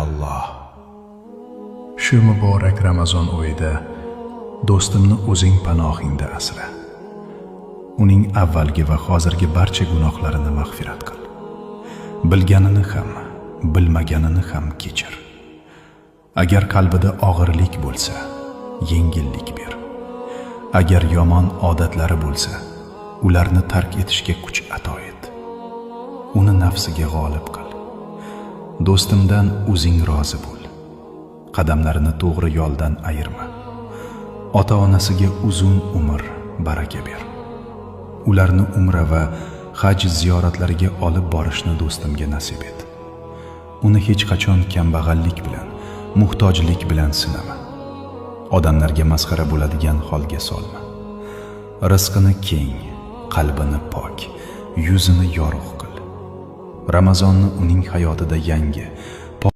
Alloh. Shu muborak Ramazon oyida do'stimni o'zing panohingda asra. Uning avvalgi va hozirgi barcha gunohlarini mag'firat qil. Bilganini ham, bilmaganini ham kechir. Agar qalbida og'irlik bo'lsa, yengillik ber. Agar yomon odatlari bo'lsa, ularni tark etishga kuch ato et. Uni nafsiga g'olib qil. Do'stimdan o'zing rozi bo'l. Qadamlarini to'g'ri yo'ldan ayirma. Ota-onasiga uzun umr, baraka ber. Ularni umra va haj ziyoratlariga olib borishni do'stimga nasib et. Uni hech qachon kambag'allik bilan, muhtojlik bilan sinama. Odamlarga masxara bo'ladigan holga solma. Rizqini keng, qalbini pok, yuzini yorug' qil. Ramazonni uning hayotida yangi